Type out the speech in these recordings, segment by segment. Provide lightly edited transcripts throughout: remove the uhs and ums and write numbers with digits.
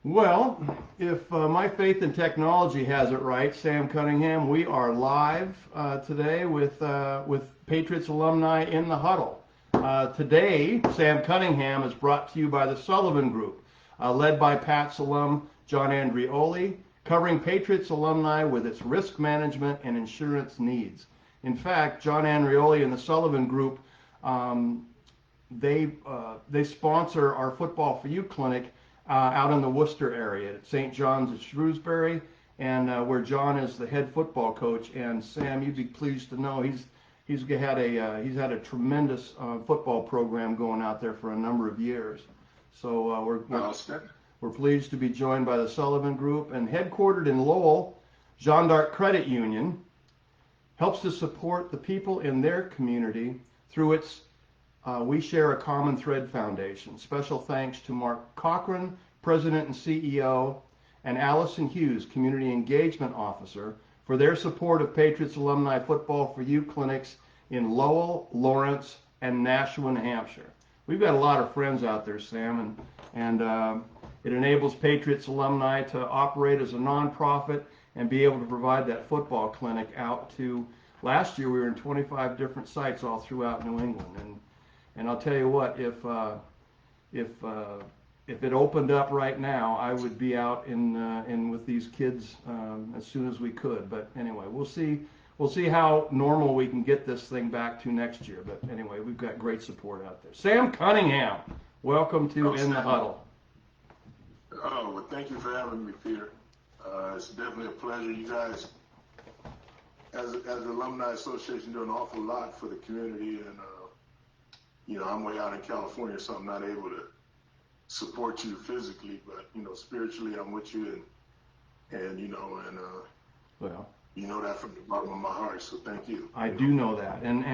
Well, if my faith in technology has it right, Sam Cunningham, we are live today with Patriots alumni in the huddle. Today, Sam Cunningham is brought to you by the Sullivan Group, led by Pat's alum John Andreoli, covering Patriots alumni with its risk management and insurance needs. In fact, John Andreoli and the Sullivan Group, they sponsor our Football for You clinic out in the Worcester area at St. John's at Shrewsbury, and where John is the head football coach. And Sam, you'd be pleased to know he's had a tremendous football program going out there for a number of years. So we're pleased to be joined by the Sullivan Group, and headquartered in Lowell, Jeanne d'Arc Credit Union helps to support the people in their community through its We Share a Common Thread Foundation. Special thanks to Mark Cochran, President and CEO, and Allison Hughes, Community Engagement Officer, for their support of Patriots Alumni Football for You clinics in Lowell, Lawrence, and Nashua, New Hampshire. We've got a lot of friends out there, Sam, and it enables Patriots alumni to operate as a nonprofit and be able to provide that football clinic out to, last year we were in 25 different sites all throughout New England. And I'll tell you what, if it opened up right now, I would be out in with these kids as soon as we could. But anyway, we'll see how normal we can get this thing back to next year. But anyway, we've got great support out there. Sam Cunningham, welcome to In the Huddle. Oh, well, thank you for having me, Peter. It's definitely a pleasure. You guys, as the Alumni Association, do an awful lot for the community, and I'm way out in California, so I'm not able to support you physically, but spiritually, I'm with you, and well, you know that from the bottom of my heart. So thank you. I do know that, and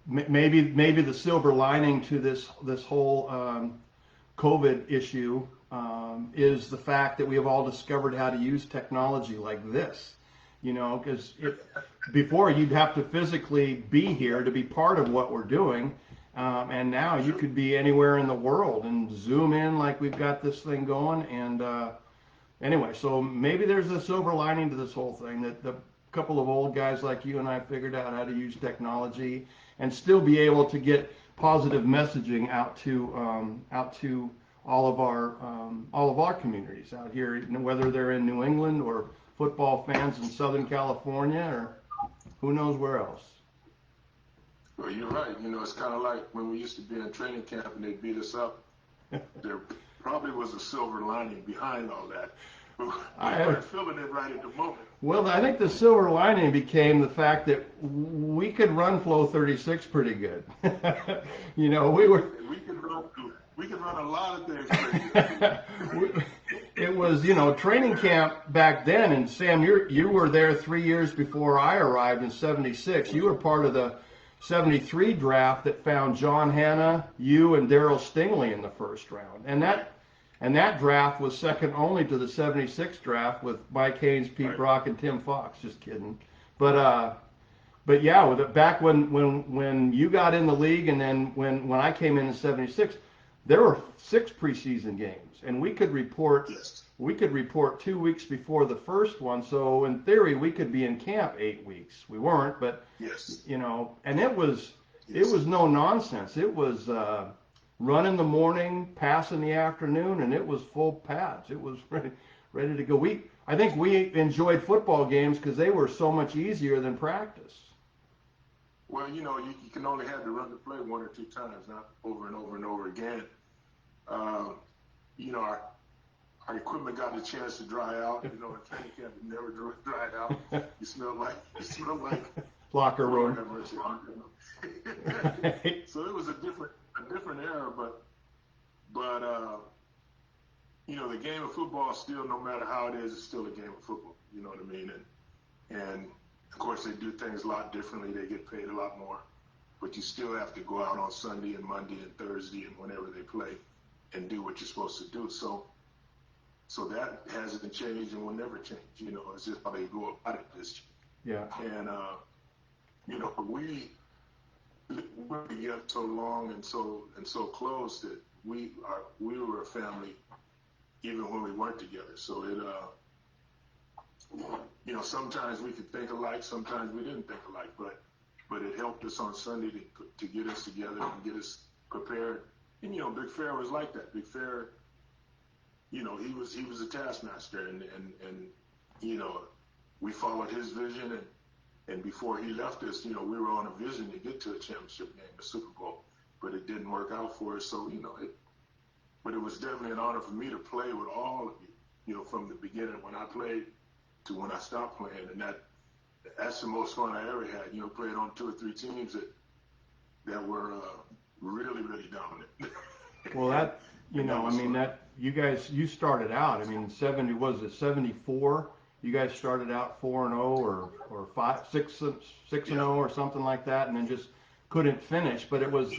maybe the silver lining to this whole COVID issue is the fact that we have all discovered how to use technology like this. Because before you'd have to physically be here to be part of what we're doing, and now you could be anywhere in the world and zoom in like we've got this thing going. And anyway, so maybe there's a silver lining to this whole thing, that the couple of old guys like you and I figured out how to use technology and still be able to get positive messaging out to all of our communities out here, whether they're in New England or football fans in Southern California or who knows where else. Well, you're right. It's kind of like when we used to be in training camp and they'd beat us up. There probably was a silver lining behind all that. We weren't feeling it right at the moment. Well, I think the silver lining became the fact that we could run Flow 36 pretty good. We could run a lot of things pretty good. It was, training camp back then, and Sam, you were there 3 years before I arrived in '76. You were part of the '73 draft that found John Hanna, you, and Darryl Stingley in the first round, and that draft was second only to the '76 draft with Mike Haynes, Pete Brock, and Tim Fox. Just kidding, but yeah, back when you got in the league, and then when I came in '76. There were 6 preseason games, and we could report 2 weeks before the first one. So in theory, we could be in camp 8 weeks. We weren't, but and it was no nonsense. It was run in the morning, pass in the afternoon, and it was full pads. It was ready to go. I think we enjoyed football games because they were so much easier than practice. Well, you can only have to run the play 1 or 2 times, not over and over and over again. Our equipment got the chance to dry out. In training camp, it never dried out. You smell like locker room. So it was a different era, but the game of football still, no matter how it is, it's still a game of football. You know what I mean? And of course, they do things a lot differently. They get paid a lot more, but you still have to go out on Sunday and Monday and Thursday and whenever they play and do what you're supposed to do. So that hasn't changed and will never change. It's just how they go about it this year. Yeah. And we were together so long and so close that we were a family even when we weren't together. So sometimes we could think alike, sometimes we didn't think alike, but it helped us on Sunday to get us together and get us prepared. And Big Fair was like that. Big Fair, he was a taskmaster, and we followed his vision, and before he left us, we were on a vision to get to a championship game, the Super Bowl, but it didn't work out for us. So but it was definitely an honor for me to play with all of you, from the beginning when I played to when I stopped playing, and that's the most fun I ever had. Playing on 2 or 3 teams that were really, really dominant. Well, that you started out. 74? You guys started out 4-0 or 6-0 or something like that, and then just couldn't finish. But it was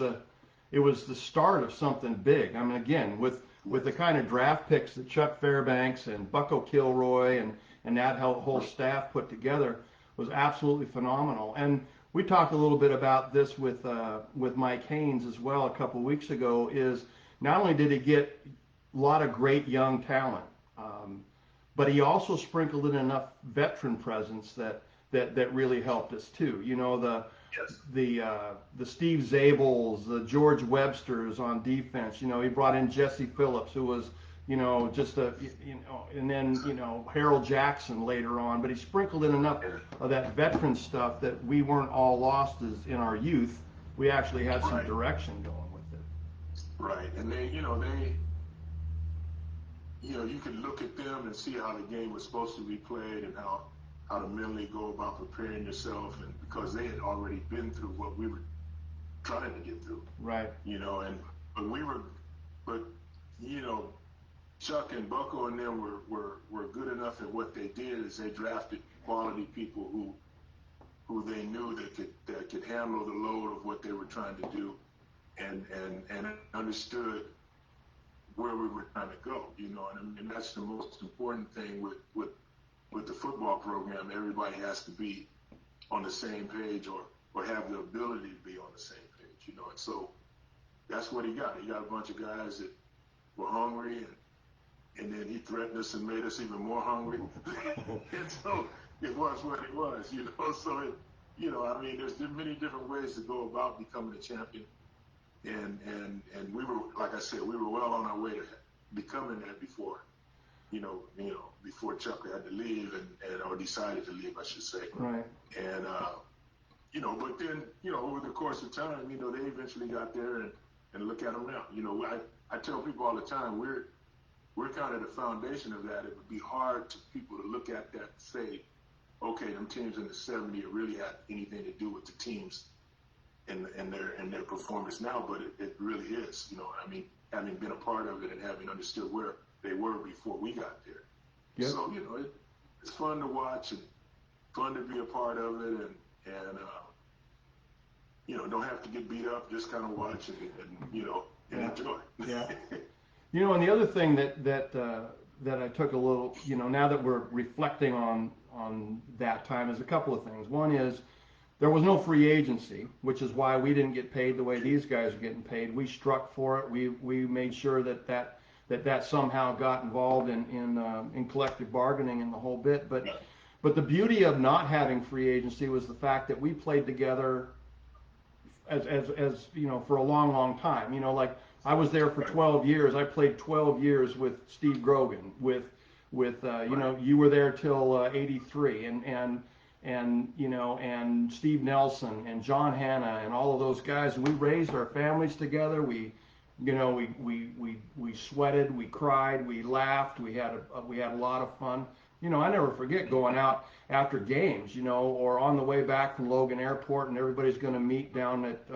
the start of something big. Again, with the kind of draft picks that Chuck Fairbanks and Bucko Kilroy and that whole staff put together was absolutely phenomenal. And we talked a little bit about this with Mike Haynes as well a couple weeks ago. Is not only did he get a lot of great young talent, but he also sprinkled in enough veteran presence that really helped us too. The Steve Zabels, the George Websters on defense. He brought in Jesse Phillips, who was and then Harold Jackson later on. But he sprinkled in enough of that veteran stuff that we weren't all lost as in our youth. We actually had some direction going with it. Right, and you could look at them and see how the game was supposed to be played and how to mentally go about preparing yourself, and because they had already been through what we were trying to get through. Right. But Chuck and Bucko and them were good enough at what they did, is they drafted quality people who they knew that could handle the load of what they were trying to do, and understood where we were trying to go, and that's the most important thing with the football program. Everybody has to be on the same page or have the ability to be on the same page, and so that's what he got. He got a bunch of guys that were hungry, and then he threatened us and made us even more hungry. And so it was what it was, so there's many different ways to go about becoming a champion. And we were, like I said, we were well on our way to becoming that before Chuck had to leave or decided to leave, I should say. Right. And but then over the course of time, they eventually got there, and look at them now. I tell people all the time, we're kind of the foundation of that. It would be hard to people to look at that and say, okay, them teams in the '70s really had anything to do with the teams and their performance now, but it really is, having been a part of it and having understood where they were before we got there. Yep. So, it's fun to watch and fun to be a part of it, and don't have to get beat up, just kind of watch and enjoy. Yeah. And the other thing that I took a little, now that we're reflecting on that time, is a couple of things. One is, there was no free agency, which is why we didn't get paid the way these guys are getting paid. We struck for it. We made sure that somehow got involved in collective bargaining and the whole bit. But the beauty of not having free agency was the fact that we played together as for a long time. Like I was there for 12 years. I played 12 years with Steve Grogan. With you were there till '83, and Steve Nelson and John Hanna and all of those guys, and we raised our families together. We sweated, we cried, we laughed, we had a lot of fun. I never forget going out after games, or on the way back from Logan Airport, and everybody's going to meet down at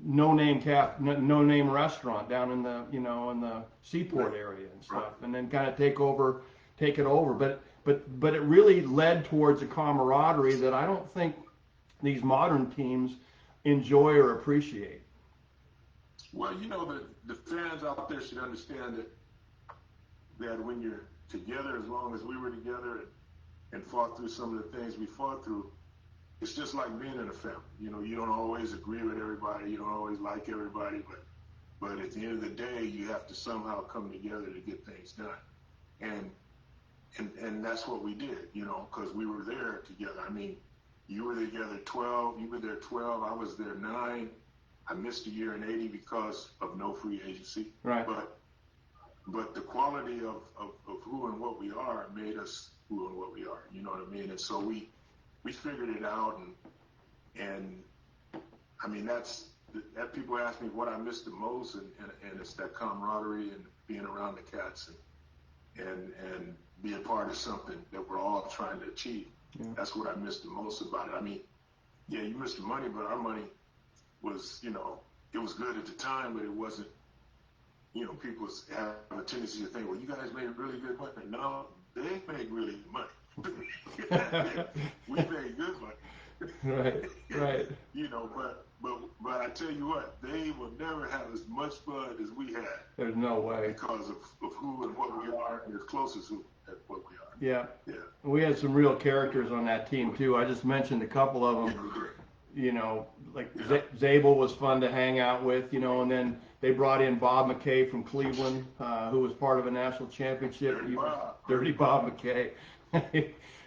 no name restaurant down in the in the Seaport area and stuff, and then kind of take it over. But it really led towards a camaraderie that I don't think these modern teams enjoy or appreciate. Well, the fans out there should understand that when you're together, as long as we were together and fought through some of the things we fought through, it's just like being in a family. You don't always agree with everybody, you don't always like everybody, But at the end of the day, you have to somehow come together to get things done. And that's what we did, you know, because we were there together. I mean, you were together 12, you were there 12, I was there 9. I missed a year in 80 because of no free agency. Right. But the quality of who and what we are made us who and what we are, you know what I mean? And so we figured it out, and I mean, that people ask me what I miss the most, and it's that camaraderie and being around the cats and be a part of something that we're all trying to achieve. Yeah. That's what I miss the most about it. I mean, yeah, you missed the money, but our money was, you know, it was good at the time, but it wasn't, you know, people have a tendency to think, well, you guys made really good money. No, they made really good money. We made good money. Right. You know, but I tell you what, they will never have as much fun as we had. There's no way. Because of who and what we are, and as close as what we are. Yeah. Yeah. We had some real characters on that team too. I just mentioned a couple of them. Yeah, you know, like Zabel was fun to hang out with, you know, and then they brought in Bob McKay from Cleveland, who was part of a national championship. Dirty Bob McKay.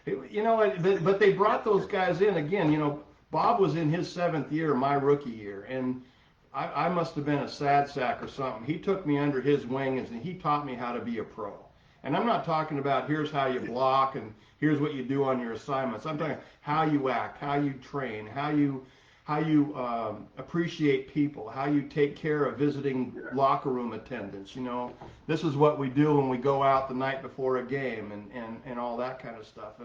You know, but they brought those guys in again. You know, Bob was in his 7th year, my rookie year, and I must have been a sad sack or something. He took me under his wing and he taught me how to be a pro. And I'm not talking about here's how you block and here's what you do on your assignments. I'm talking how you act, how you train, how you appreciate people, how you take care of visiting locker room attendants. You know, this is what we do when we go out the night before a game and all that kind of stuff.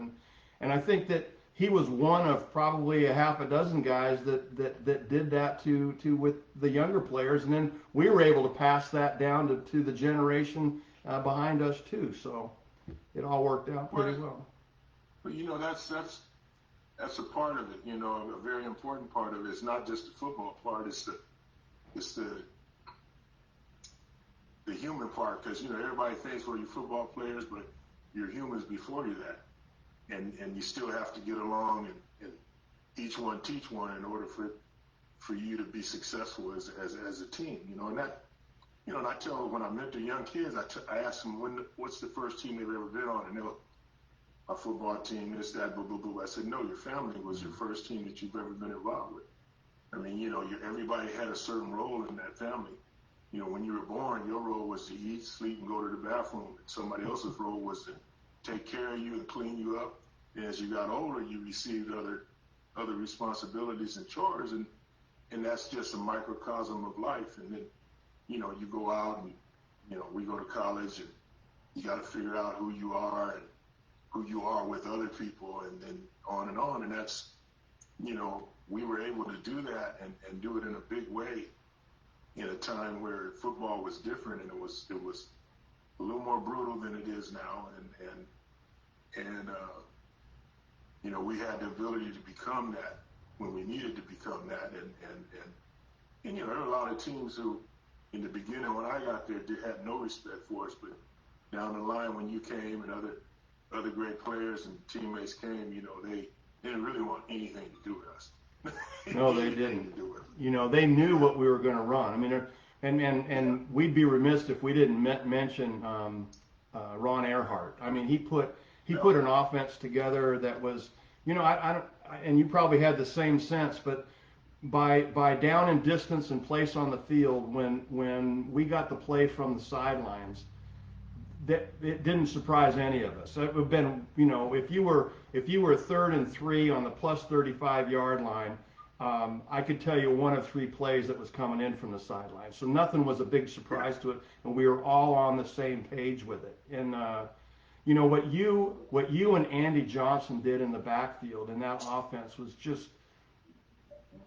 And I think that he was one of probably a half a dozen guys that did that to with the younger players, and then we were able to pass that down to the generation behind us too. So it all worked out pretty well. But you know, that's a part of it. You know, a very important part of it. It's not just the football part. It's the human part. Because you know, everybody thinks, well, you're football players, but you're humans before you that. And you still have to get along and each one teach one in order for you to be successful as a team. You know, and that, you know, and I tell when I mentor young kids, I ask them what's the first team they've ever been on, and they'll, a football team, this, that, blah, blah, blah. I said, no, your family was your first team that you've ever been involved with. I mean, you know, everybody had a certain role in that family. You know, when you were born, your role was to eat, sleep, and go to the bathroom. Somebody else's role was to take care of you and clean you up. And as you got older, you received other responsibilities and chores, and that's just a microcosm of life. And then, you know, you go out and, you know, we go to college and you got to figure out who you are and who you are with other people, and then on and on. And that's, you know, we were able to do that and do it in a big way in a time where football was different, and it was a little more brutal than it is now. And you know, we had the ability to become that when we needed to become that. And you know, there were a lot of teams who, in the beginning when I got there, had no respect for us, but down the line when you came and other great players and teammates came, you know, they didn't really want anything to do with us. No, they didn't. You know, they knew what we were going to run. I mean, and we'd be remiss if we didn't mention Ron Earhart. I mean, he put an offense together that was, you know, I don't, and you probably had the same sense, but by down and distance and place on the field, when we got the play from the sidelines, that it didn't surprise any of us. It would have been, you know, if you were 3rd and 3 on the plus 35-yard line, I could tell you one of 3 plays that was coming in from the sideline. So nothing was a big surprise to it, and we were all on the same page with it. And you know, what you and Andy Johnson did in the backfield in that offense was just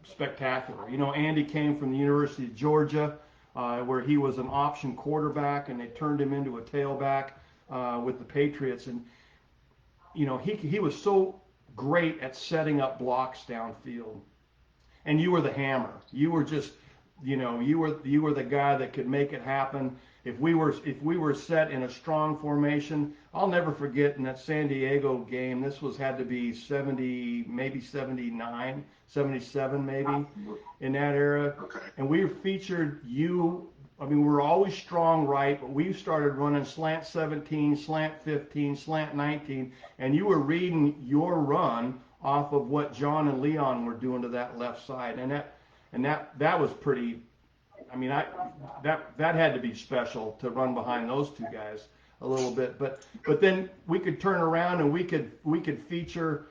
spectacular. You know, Andy came from the University of Georgia, where he was an option quarterback, and they turned him into a tailback with the Patriots. And you know, he was so great at setting up blocks downfield. And you were the hammer. You were just, you know, you were the guy that could make it happen. If we were set in a strong formation, I'll never forget in that San Diego game, this had to be 70, maybe 79, 77 maybe, in that era. Okay. And we featured you I mean, we're always strong right, but we started running slant 17, slant 15, slant 19, and you were reading your run off of what John and Leon were doing to that left side, and that was pretty. I mean, that had to be special to run behind those two guys a little bit, but then we could turn around and we could feature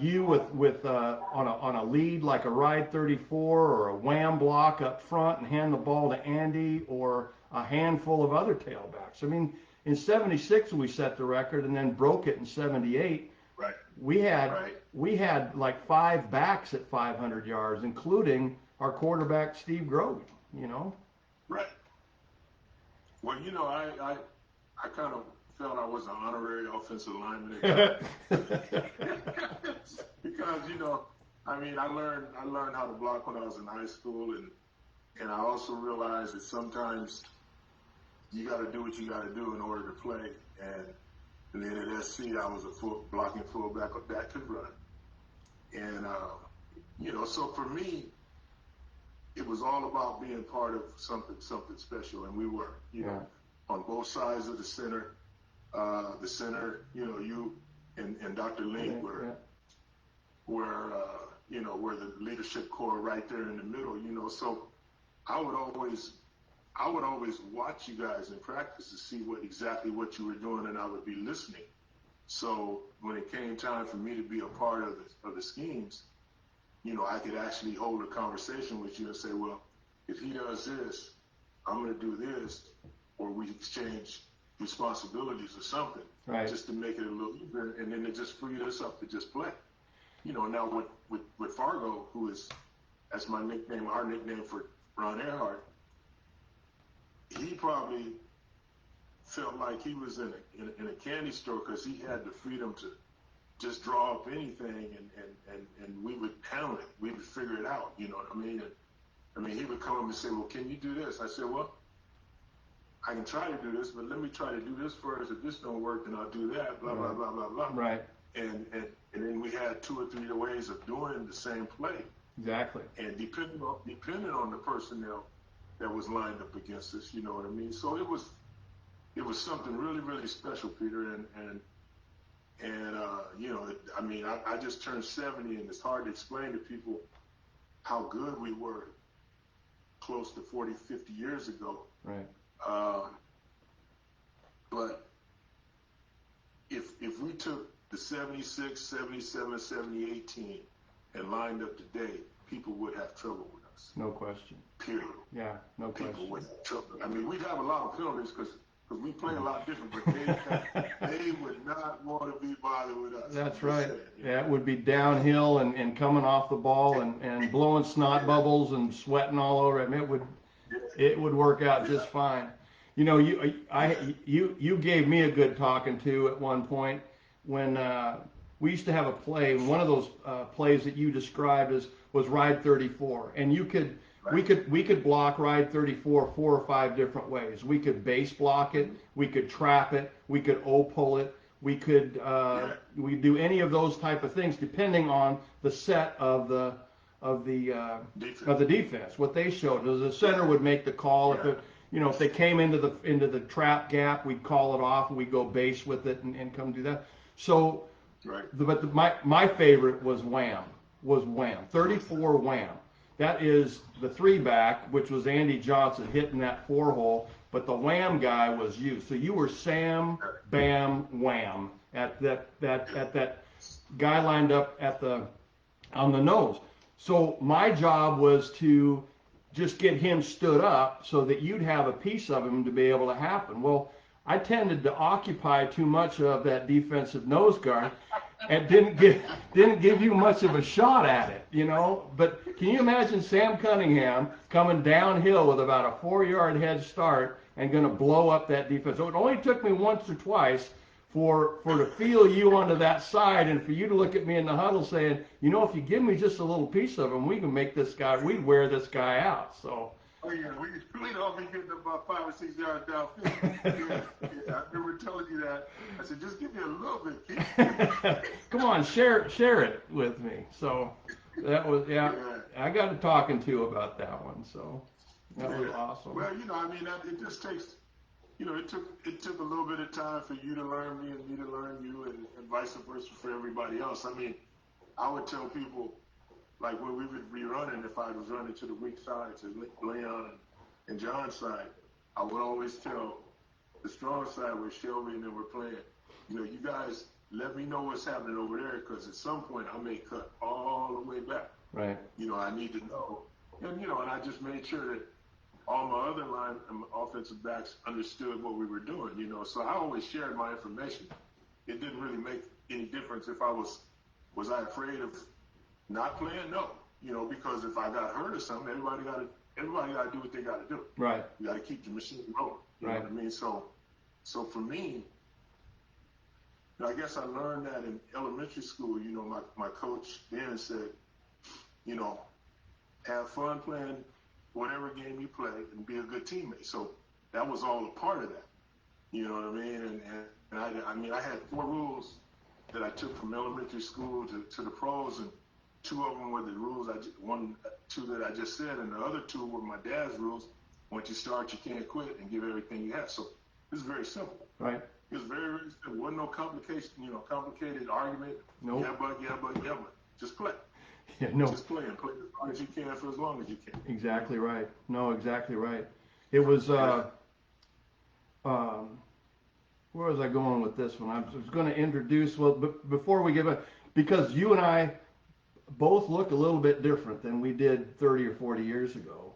you with on a lead like a ride 34 or a wham block up front and hand the ball to Andy or a handful of other tailbacks. I mean, in '76 we set the record and then broke it in '78. Right. We had like 5 backs at 500 yards, including our quarterback Steve Grogan. You know. Right. Well, you know, I kind of felt I was an honorary offensive lineman because, you know, I mean, I learned how to block when I was in high school, and I also realized that sometimes you got to do what you got to do in order to play. And then at SC, I was a blocking fullback that could run, and you know, so for me, it was all about being part of something special, and we were, you know, on both sides of the center. You know, you and Dr. Link were you know, were the leadership core right there in the middle, you know. So I would always watch you guys in practice to see exactly what you were doing, and I would be listening. So when it came time for me to be a part of the schemes, you know, I could actually hold a conversation with you and say, well, if he does this, I'm going to do this, or we exchange responsibilities or something, just to make it a little easier, and then it just freed us up to just play. You know, now with Fargo, who is, that's my nickname, our nickname for Ron Earhart, he probably felt like he was in a candy store because he had the freedom to just draw up anything, and we would handle it. We would figure it out, you know what I mean? And, I mean, he would come up and say, well, can you do this? I said, well, I can try to do this, but let me try to do this first. If this don't work, then I'll do that, blah, blah, blah, blah, blah. Right. And then we had 2 or 3 ways of doing the same play. Exactly. And depending on the personnel that was lined up against us, you know what I mean? So it was something really, really special, Peter, and you know, I mean, I just turned 70, and it's hard to explain to people how good we were close to 40, 50 years ago. Right. But if we took the 76, 77, 78 team and lined up today, people would have trouble with us. No question. Period. Yeah, no question. People would have trouble. I mean, we'd have a lot of penalties because we play a lot different, but they would not want to be bothered with us. That's right. Yeah, it would be downhill and coming off the ball and blowing snot bubbles and sweating all over it. It would work out just fine. You know, you gave me a good talking to at one point when we used to have a play. One of those plays that you described was ride 34, and we could block ride 34 4 or 5 different ways. We could base block it, we could trap it, we could O-pull it, we could do any of those type of things depending on the set of the defense. What they showed was the center would make the call. If they came into the trap gap, we'd call it off and we'd go base with it and come do that. So, but my favorite was wham. 34 wham. That is the 3-back, which was Andy Johnson hitting that 4-hole, but the wham guy was you. So you were Sam, Bam, Wham at that guy lined up on the nose. So my job was to just get him stood up so that you'd have a piece of him to be able to happen. Well, I tended to occupy too much of that defensive nose guard and didn't give you much of a shot at it, you know. But can you imagine Sam Cunningham coming downhill with about a 4-yard head start and going to blow up that defense? So it only took me once or twice for to feel you onto that side and for you to look at me in the huddle saying, you know, if you give me just a little piece of him, we can make this guy, we'd wear this guy out. So. Oh yeah, we'd all be getting about 5 or 6 yards downfield. Yeah, I remember telling you that. I said, just give me a little bit. Come on, share it with me. So that was I got a talking to about that one. So That was awesome. Well, I mean, it just takes, it took a little bit of time for you to learn me and me to learn you, and vice versa for everybody else. I mean, I would tell people, like when we would be running, if I was running to the weak side, to Leon and John's side, I would always tell the strong side where Shelby and them were playing, you guys let me know what's happening over there, because at some point I may cut all the way back. Right. I need to know. And, and I just made sure that all my other line offensive backs understood what we were doing, So I always shared my information. It didn't really make any difference if I was I afraid of not playing? No. Because if I got hurt or something, everybody got to do what they got to do. Right. You got to keep the machine rolling. You know what I mean? So for me, I guess I learned that in elementary school. My coach then said, have fun playing whatever game you play and be a good teammate. So that was all a part of that. You know what I mean? And I had 4 rules that I took from elementary school to the pros, and 2 of them were the rules. 2 that I just said, and the other 2 were my dad's rules. Once you start, you can't quit, and give everything you have. So it's very simple. Right. It was very, very simple. There wasn't no complicated argument. Nope. Yeah, but. Just play. Yeah, no. Just play and play as hard as you can for as long as you can. Exactly right. No, exactly right. It was, where was I going with this one? I was going to introduce, before we give because you and I both look a little bit different than we did 30 or 40 years ago.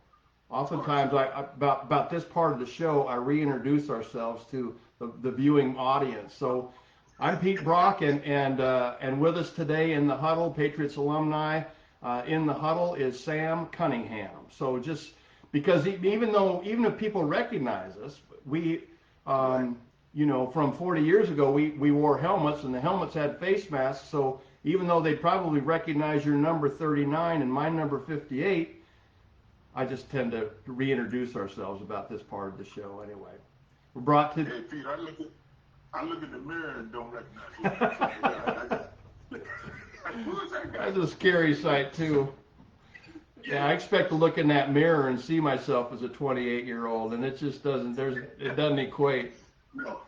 Oftentimes, about this part of the show, I reintroduce ourselves to the viewing audience. So I'm Pete Brock, and with us today in the Huddle, Patriots alumni, in the Huddle is Sam Cunningham. So just because even if people recognize us, we, from 40 years ago, we wore helmets, and the helmets had face masks. So even though they probably recognize your number 39 and my number 58, I just tend to reintroduce ourselves about this part of the show anyway. We're brought to... Hey, Pete, I look in the mirror and don't recognize you. Who is that guy? That's a scary sight, too. Yeah, I expect to look in that mirror and see myself as a 28-year-old, and it just doesn't equate. No.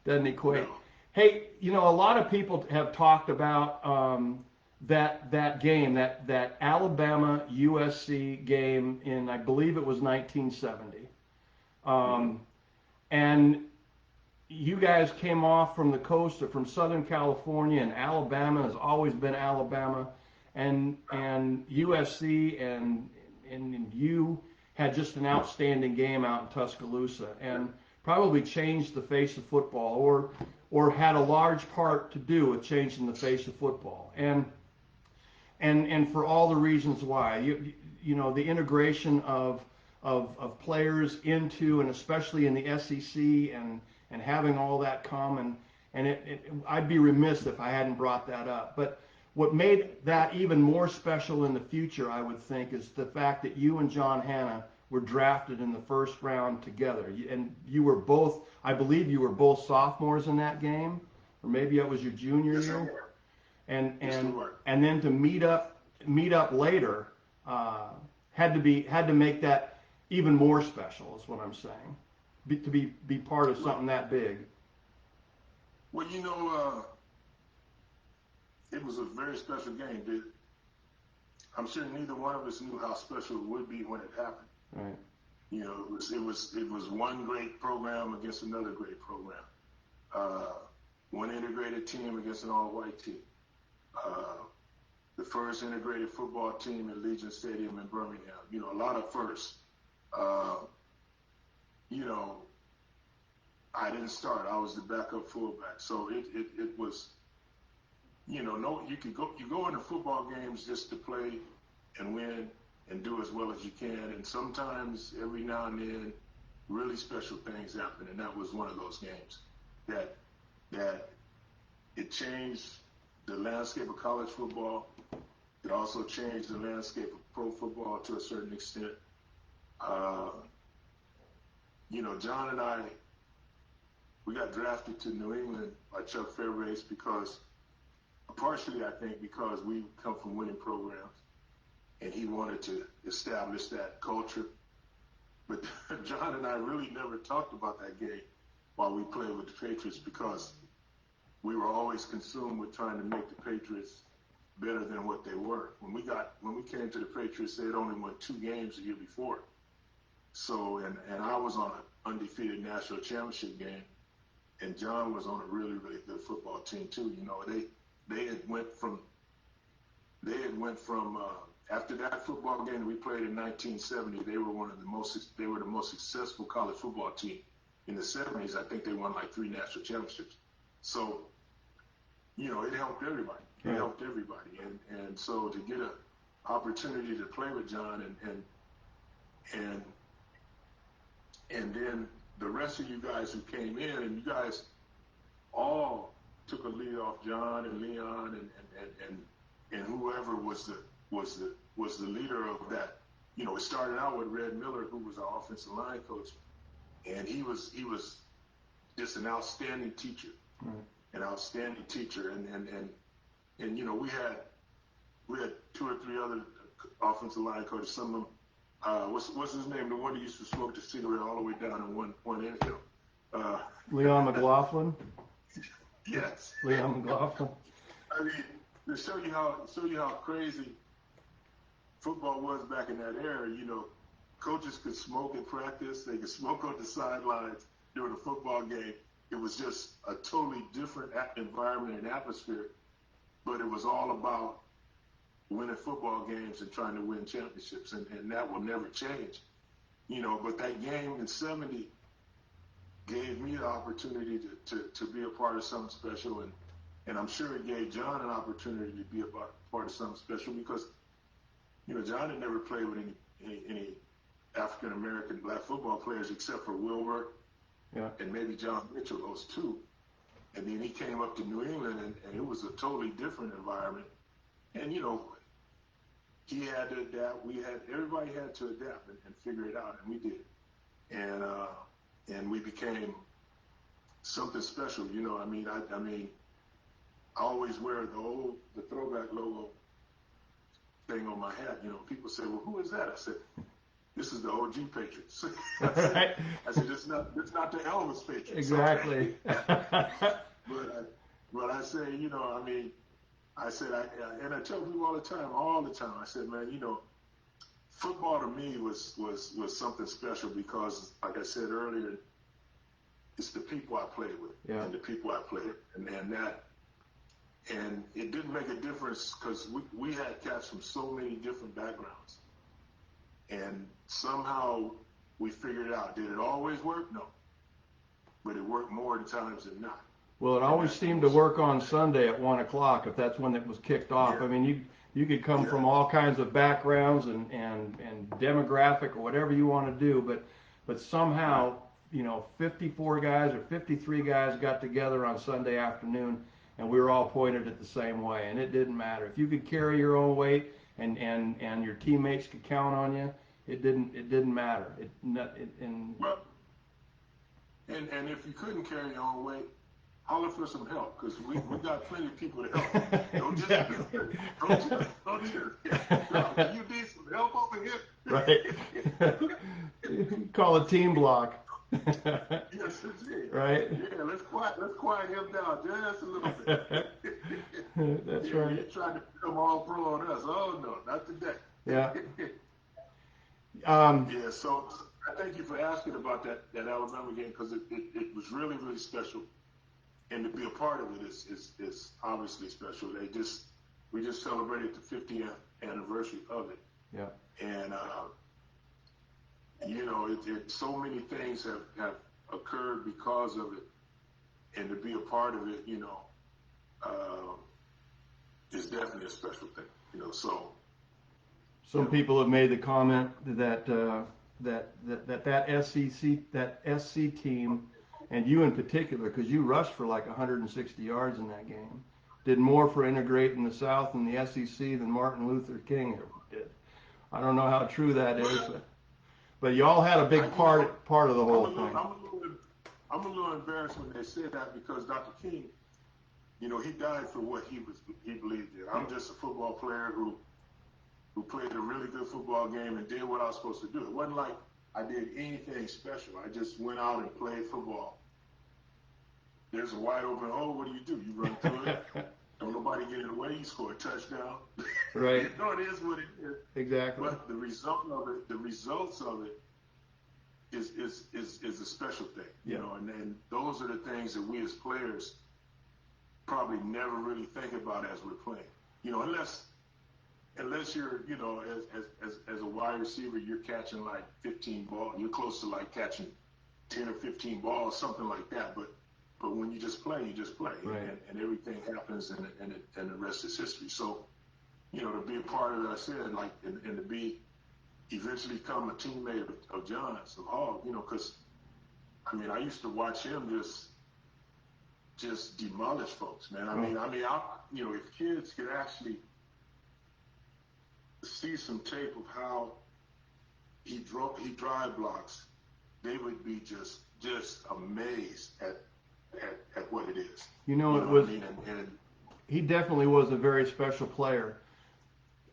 Doesn't equate. No. Hey, a lot of people have talked about that game, that Alabama USC game in, I believe it was 1970. And you guys came off from the coast or from Southern California, and Alabama has always been Alabama, and USC and you had just an outstanding game out in Tuscaloosa, and probably changed the face of football, or had a large part to do with changing the face of football, and for all the reasons why. The integration of players into, and especially in the SEC, and having all that come, and I'd be remiss if I hadn't brought that up. But what made that even more special in the future, I would think, is the fact that you and John Hanna were drafted in the first round together. And you were both, I believe you were both sophomores in that game, or maybe it was your junior year. And then to meet up later had to make that even more special, is what I'm saying. To be part of something that big. Well, it was a very special game. I'm sure neither one of us knew how special it would be when it happened. Right. It was one great program against another great program. One integrated team against an all-white team. The first integrated football team at Legion Stadium in Birmingham. A lot of firsts. I didn't start. I was the backup fullback. So it was, you go into football games just to play and win and do as well as you can. And sometimes, every now and then, really special things happen. And that was one of those games that it changed the landscape of college football. It also changed the landscape of pro football to a certain extent. John and I, we got drafted to New England by Chuck Fairbrace partially, I think, because we come from winning programs, and he wanted to establish that culture. But John and I really never talked about that game while we played with the Patriots because we were always consumed with trying to make the Patriots better than what they were. When we came to the Patriots, they had only won 2 games the year before. So, and I was on an undefeated national championship game, and John was on a really, really good football team too. You know, they had went from after that football game that we played in 1970, they were the most successful college football team. In the 70s, I think they won like 3 national championships. So, you know, it helped everybody. It helped everybody. And so to get an opportunity to play with John and then the rest of you guys who came in, and you guys all took a lead off John and Leon and whoever was the leader of that. You know, it started out with Red Miller, who was our offensive line coach, and he was just an outstanding teacher, and you know, we had 2 or 3 other offensive line coaches. Some of them, what's his name? The one who used to smoke the cigarette all the way down in one inhale. Leon McLaughlin. Yes. Leon McLaughlin. I mean, to show you how crazy football was back in that era. You know, coaches could smoke in practice. They could smoke on the sidelines during a football game. It was just a totally different environment and atmosphere. But it was all about winning football games and trying to win championships, and that will never change. You know, but that game in '70 gave me the opportunity to be a part of something special, and I'm sure it gave John an opportunity to be a part of something special because, you know, John had never played with any African American black football players except for Wilbur and maybe John Mitchell, those 2. And then he came up to New England, and it was a totally different environment. And, you know, he had to adapt. Everybody had to adapt and figure it out, and we did. And we became something special. You know, I mean, I always wear the throwback logo thing on my hat. You know, people say, "Well, who is that?" I said, "This is the OG Patriots." I said, "It's not the Elvis Patriots." Exactly. But I say, you know, I mean, I said, and I tell people all the time. I said, man, you know, football to me was something special because, like I said earlier, it's the people I played with and the people I played, and it didn't make a difference because we had cats from so many different backgrounds, and somehow we figured it out. Did it always work? No, but it worked more times than not. Well, it always seemed to work on Sunday at 1 o'clock if that's when it was kicked off. Yeah. I mean, you could come from all kinds of backgrounds and demographic or whatever you want to do, but somehow, you know, 54 guys or 53 guys got together on Sunday afternoon, and we were all pointed at the same way, and it didn't matter if you could carry your own weight and your teammates could count on you. It didn't matter. And if you couldn't carry your own weight, holler for some help, because we got plenty of people to help. Don't just can you need some help over here? Right. Call a team block. Yes, indeed. Right. Yeah, let's quiet him down just a little bit. That's right. You're trying to come all pro on us. Oh no, not today. Yeah. Yeah. So I thank you for asking about that Alabama game because it was really, really special. And to be a part of it is obviously special. We just celebrated the 50th anniversary of it. Yeah. And you know, so many things have occurred because of it, and to be a part of it, you know, is definitely a special thing. You know, so. Some people have made the comment that SC team. And you in particular, because you rushed for like 160 yards in that game, did more for integrating the South and the SEC than Martin Luther King ever did. I don't know how true that is, but y'all had a big part of the whole thing. I'm a little embarrassed when they say that because Dr. King, you know, he died for what he believed in. I'm just a football player who played a really good football game and did what I was supposed to do. It wasn't like I did anything special. I just went out and played football. There's a wide open hole. What do? You run through it. Don't nobody get in the way. You score a touchdown. Right. You know, it is what it is. Exactly. But the results of it is a special thing. You know, and those are the things that we as players probably never really think about as we're playing. You know, unless you're, you know, as a wide receiver, you're catching like 15 balls. You're close to like catching 10 or 15 balls, something like that. But when you just play, right. and everything happens, and the rest is history. So, you know, to be a part of it, I said, like, and to be eventually become a teammate of John's, of Hogg, you know, because I mean, I used to watch him just demolish folks, man. I mean, you know, if kids could actually see some tape of how he drive blocks, they would be just amazed at what it is. You know, it was. I mean? And he definitely was a very special player.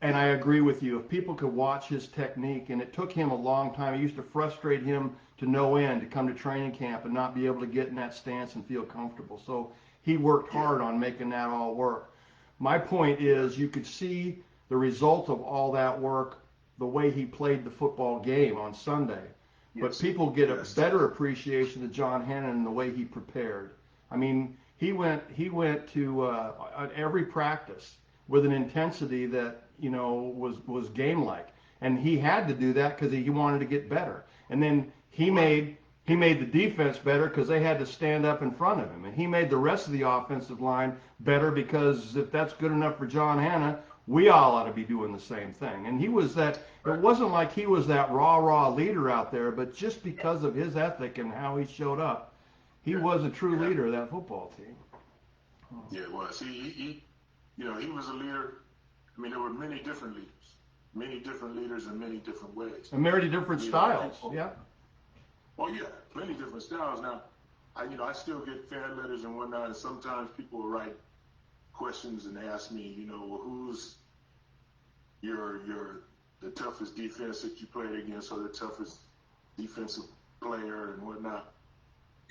And I agree with you. If people could watch his technique, and it took him a long time. It used to frustrate him to no end to come to training camp and not be able to get in that stance and feel comfortable. So he worked hard on making that all work. My point is, you could see the result of all that work the way he played the football game on Sunday. But people get a better appreciation of John Hannon and the way he prepared. I mean, he went to every practice with an intensity that, you know, was game-like, and he had to do that because he wanted to get better. And then he made the defense better because they had to stand up in front of him, and he made the rest of the offensive line better because if that's good enough for John Hanna, we all ought to be doing the same thing. And he was that. It wasn't like he was that raw leader out there, but just because of his ethic and how he showed up, he was a true leader of that football team. Yeah, it was. He you know, he was a leader. I mean, there were many different leaders in many different ways. And many different styles, yeah. Oh, yeah, plenty different styles. Now, I still get fan letters and whatnot, and sometimes people will write questions and ask me, you know, well, who's the toughest defense that you played against, or the toughest defensive player and whatnot.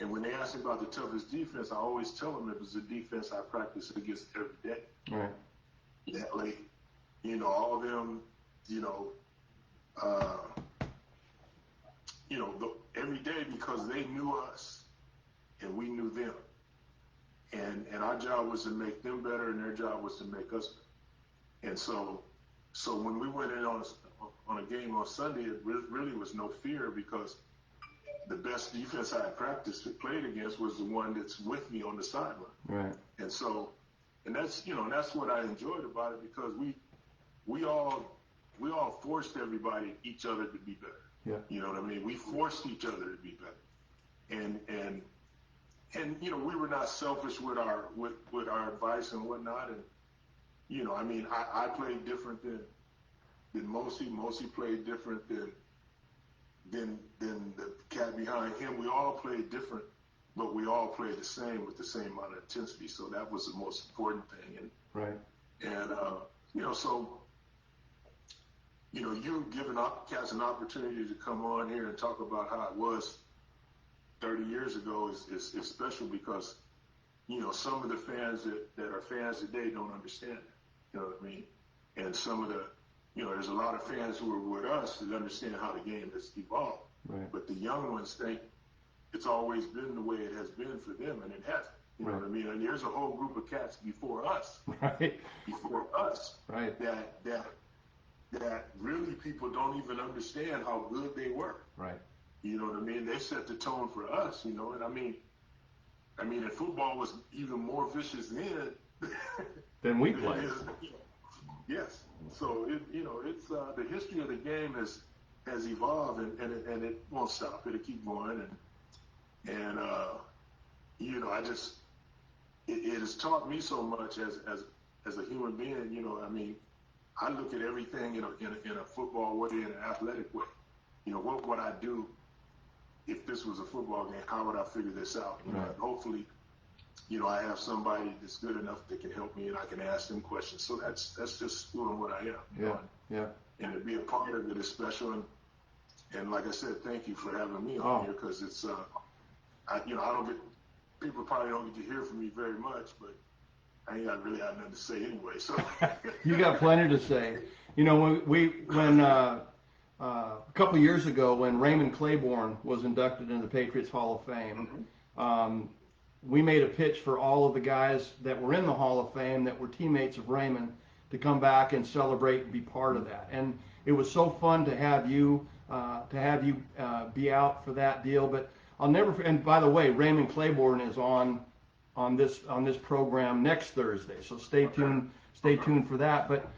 And when they ask me about the toughest defense, I always tell them it was the defense I practice against every day. Right. That way, you know, all of them, every day, because they knew us and we knew them. And our job was to make them better, and their job was to make us better. And so when we went in on a game on Sunday, it really was no fear, because the best defense I had practiced and played against was the one that's with me on the sideline. Right. And that's that's what I enjoyed about it, because we all forced each other to be better. Yeah. You know what I mean? We forced each other to be better. And you know, we were not selfish with our advice and whatnot. And you know, I mean, I played different than Mosi. Mosi played different than the cat behind him. We all played different, but we all played the same with the same amount of intensity. So that was the most important thing. And right. And you know, so you know, you giving cats an opportunity to come on here and talk about how it was 30 years ago is special, because you know, some of the fans that are fans today don't understand that. You know what I mean? And some of the, you know, there's a lot of fans who are with us that understand how the game has evolved. Right. But the young ones think it's always been the way it has been for them, and it hasn't. You know what I mean? And there's a whole group of cats before us, right, that really people don't even understand how good they were. Right. You know what I mean? They set the tone for us, you know. And I mean, and football was even more vicious than we played. Yes. So it's the history of the game has evolved, and it won't stop. It'll keep going, and you know, it has taught me so much as a human being. You know, I mean, I look at everything in a football way, in an athletic way. You know, what would I do if this was a football game? How would I figure this out? You know, and hopefully, you know, I have somebody that's good enough that can help me, and I can ask them questions. So that's just doing what I am. Yeah. And to be a part of it is special. And like I said, thank you for having me on here, because it's, I don't get, people probably don't get to hear from me very much, but I ain't got really have nothing to say anyway. So you got plenty to say. You know, when a couple of years ago, when Raymond Claiborne was inducted into the Patriots Hall of Fame, we made a pitch for all of the guys that were in the Hall of Fame that were teammates of Raymond to come back and celebrate and be part of that. And it was so fun to have you be out for that deal. But I'll never. And by the way, Raymond Claiborne is on this program next Thursday, so stay tuned for that. But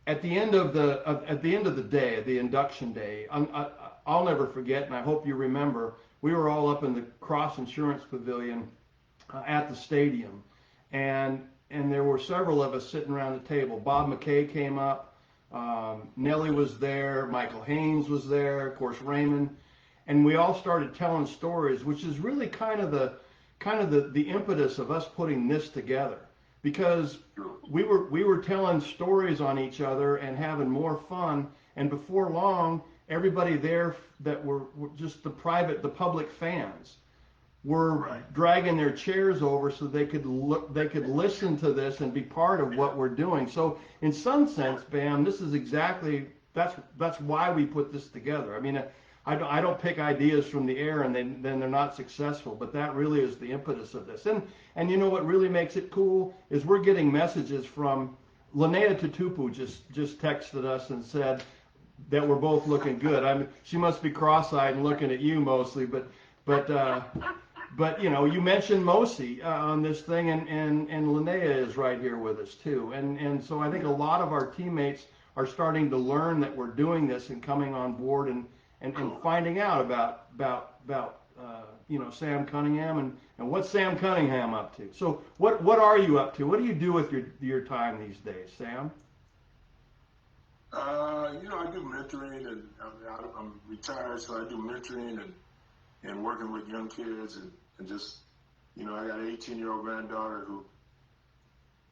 at the end of the day, the induction day, I'll never forget, and I hope you remember. We were all up in the Cross Insurance Pavilion at the stadium, and there were several of us sitting around the table. Bob McKay came up, Nellie was there, Michael Haynes was there, of course Raymond, and we all started telling stories, which is really kind of the impetus of us putting this together, because we were telling stories on each other and having more fun, and before long, everybody there that were just the public fans were dragging their chairs over so they could listen to this and be part of what we're doing. So in some sense, Bam, this is exactly that's why we put this together. I mean, I don't pick ideas from the air and then they're not successful, but that really is the impetus of this. And you know what really makes it cool is we're getting messages from Linnea Tutupu just texted us and said that we're both looking good. I mean, she must be cross-eyed and looking at you mostly, but you know, you mentioned Mosi on this thing, and Linnea is right here with us too. And so I think a lot of our teammates are starting to learn that we're doing this and coming on board and finding out about you know, Sam Cunningham and what's Sam Cunningham up to. So what are you up to? What do you do with your time these days, Sam? You know, I do mentoring, and I'm retired, so I do mentoring and working with young kids, and just, you know, I got an 18-year-old granddaughter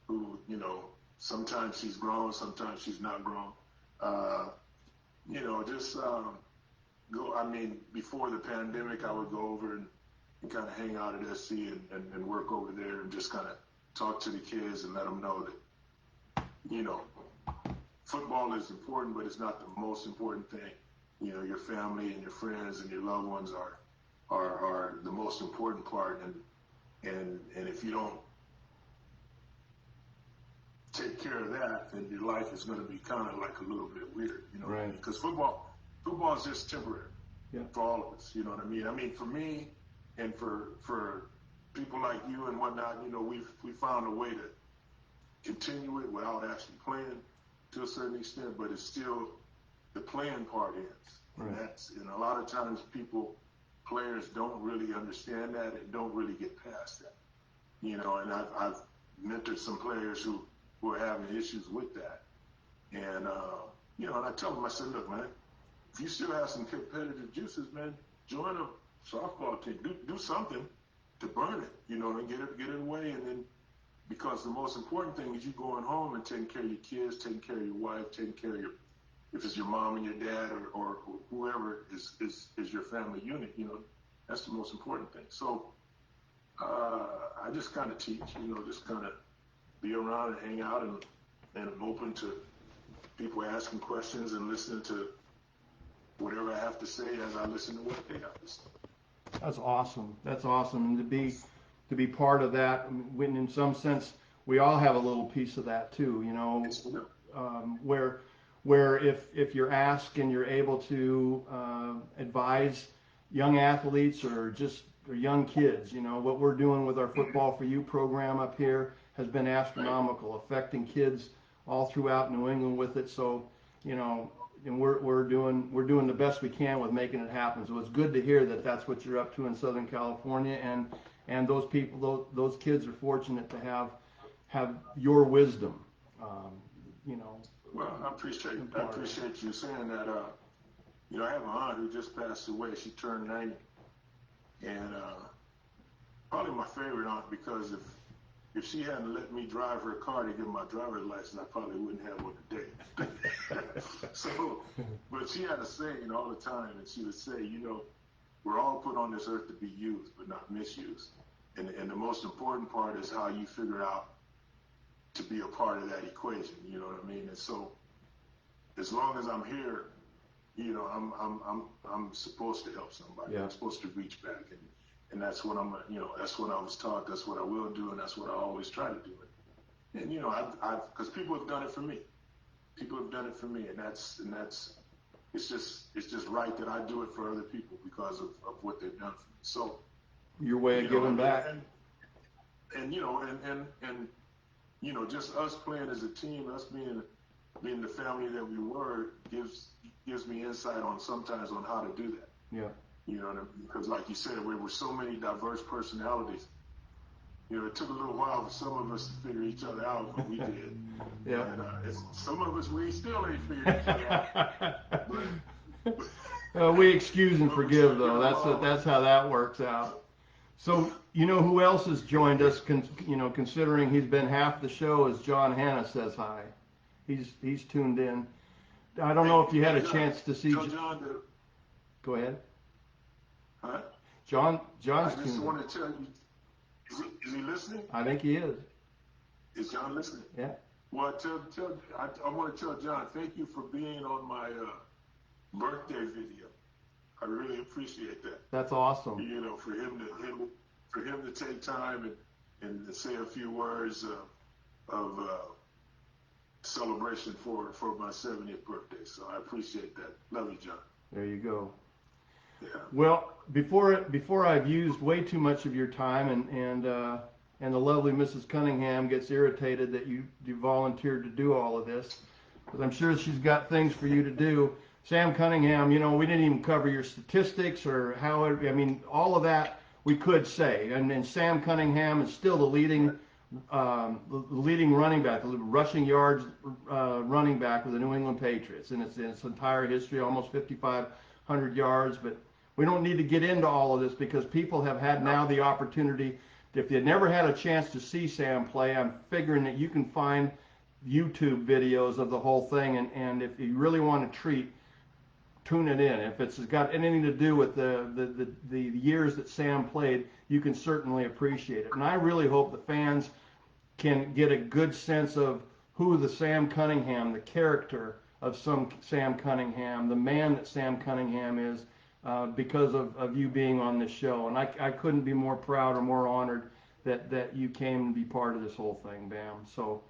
who, you know, sometimes she's grown, sometimes she's not grown. You know, just I mean, before the pandemic, I would go over and kind of hang out at SC and work over there and just kind of talk to the kids and let them know that, you know, football is important, but it's not the most important thing. You know, your family and your friends and your loved ones are the most important part, and if you don't take care of that, then your life is going to be kind of like a little bit weird, you know what I mean? Because football is just temporary for all of us, you know what I mean? I mean, for me and for people like you and whatnot, you know, we found a way to continue it without actually playing to a certain extent, but it's still, the playing part ends. And a lot of times players don't really understand that and don't really get past that, you know, and I've mentored some players who are having issues with that. And, you know, and I tell them, I said, look, man, if you still have some competitive juices, man, join a softball team. Do something to burn it, you know, and get it away. And then, because the most important thing is you going home and taking care of your kids, taking care of your wife, taking care of if it's your mom and your dad or whoever is your family unit, you know, that's the most important thing. So I just kind of teach, you know, just kind of be around and hang out, and I'm open to people asking questions and listening to whatever I have to say as I listen to what they have to say. That's awesome. That's awesome. And to be part of that, when in some sense we all have a little piece of that too, you know, where if you're asked and you're able to advise young athletes or young kids, you know, what we're doing with our Football for You program up here has been astronomical, affecting kids all throughout New England with it. So, you know, and we're doing the best we can with making it happen. So it's good to hear that that's what you're up to in Southern California, and those people, those kids are fortunate to have your wisdom, you know. Well, I appreciate you saying that. You know, I have an aunt who just passed away. She turned 90, and probably my favorite aunt, because if she hadn't let me drive her car to get my driver's license, I probably wouldn't have one today. So, but she had a saying all the time, and she would say, you know, we're all put on this earth to be used, but not misused. And the most important part is how you figure out to be a part of that equation. You know what I mean? And so, as long as I'm here, you know, I'm supposed to help somebody. Yeah. I'm supposed to reach back, and that's what I'm. You know, that's what I was taught. That's what I will do, and that's what I always try to do. And you know, because people have done it for me. People have done it for me, and that's it's just right that I do it for other people because of what they've done for me. So your way of giving back, and you know, and you know, just us playing as a team, us being the family that we were, gives me insight on sometimes on how to do that. Yeah. You know what I mean? Because like you said, we were so many diverse personalities. You know, it took a little while for some of us to figure each other out, but we did. Yeah. And some of us, we still ain't figured each other out. But, we excuse and forgive, though. That's how that works out. So, you know who else has joined us, you know, considering he's been half the show, is John Hanna says hi. He's tuned in. I don't know if you had a chance to see. John, go ahead. Huh? John's I tuned just in. want to tell you, is he listening? I think he is. Is John listening? Yeah. Well, I want to tell John, thank you for being on my birthday video. I really appreciate that. That's awesome. You know, for him to take time and say a few words of celebration for my 70th birthday. So I appreciate that. Love you, John. There you go. Yeah. Well, before I've used way too much of your time, and the lovely Mrs. Cunningham gets irritated that you volunteered to do all of this, because I'm sure she's got things for you to do. Sam Cunningham, you know, we didn't even cover your statistics or how, I mean, all of that we could say. And Sam Cunningham is still the leading running back, the rushing yards running back with the New England Patriots in its entire history, almost 5,500 yards. But we don't need to get into all of this because people have had now the opportunity. If you never had a chance to see Sam play, I'm figuring that you can find YouTube videos of the whole thing. And if you really want to tune it in. If it's got anything to do with the years that Sam played, you can certainly appreciate it. And I really hope the fans can get a good sense of who the Sam Cunningham, the character of Sam Cunningham, the man that Sam Cunningham is, because of you being on this show. And I couldn't be more proud or more honored that you came to be part of this whole thing, Bam. So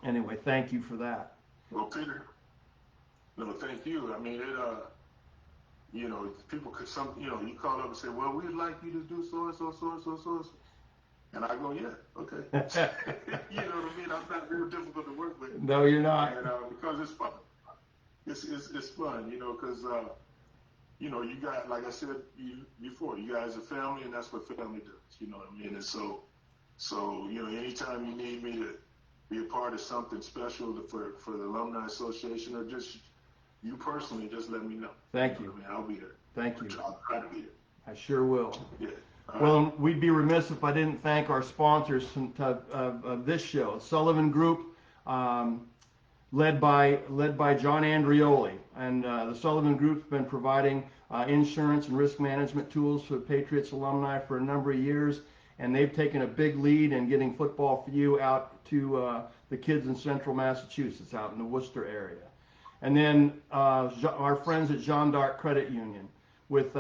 anyway, thank you for that. Well, Peter, no, thank you. I mean, you know, people could you know, you call up and say, well, we'd like you to do so and so, so and so, so and so. And I go, yeah, okay. You know what I mean? I'm not real difficult to work with. No, you're not. And because it's fun. It's fun, you know, because, you know, you got, like I said before, you guys are family, and that's what family does, you know what I mean? And so you know, anytime you need me to be a part of something special for the Alumni Association or just you personally, just let me know. Thank you. I mean, I'll be there. Thank you. I'll try to be there. I sure will. Yeah. Well, we'd be remiss if I didn't thank our sponsors of this show, Sullivan Group, led by John Andrioli. And the Sullivan Group's been providing insurance and risk management tools for Patriots alumni for a number of years, and they've taken a big lead in getting Football for You out to the kids in central Massachusetts, out in the Worcester area. And then our friends at Jeanne d'Arc Credit Union with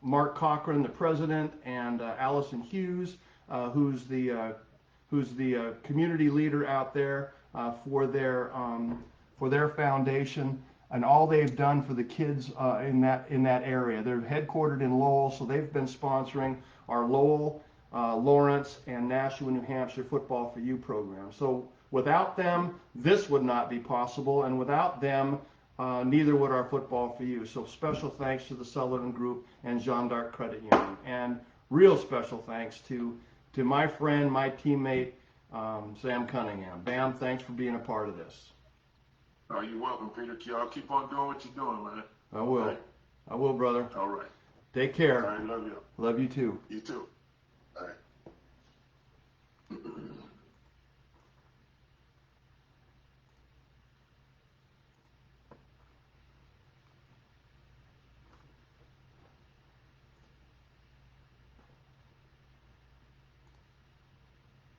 Mark Cochran, the president, and Allison Hughes, who's the community leader out there for their foundation and all they've done for the kids in that area. They're headquartered in Lowell, so they've been sponsoring our Lowell, Lawrence, and Nashua, New Hampshire Football for You program. So without them, this would not be possible, and without them, neither would our Football for You. So special thanks to the Sullivan Group and Jeanne d'Arc Credit Union. And real special thanks to my friend, my teammate, Sam Cunningham. Bam, thanks for being a part of this. Oh, you're welcome, Peter. Y'all keep on doing what you're doing, man. I will. Right. I will, brother. All right. Take care. All right, love you. Love you too. You too.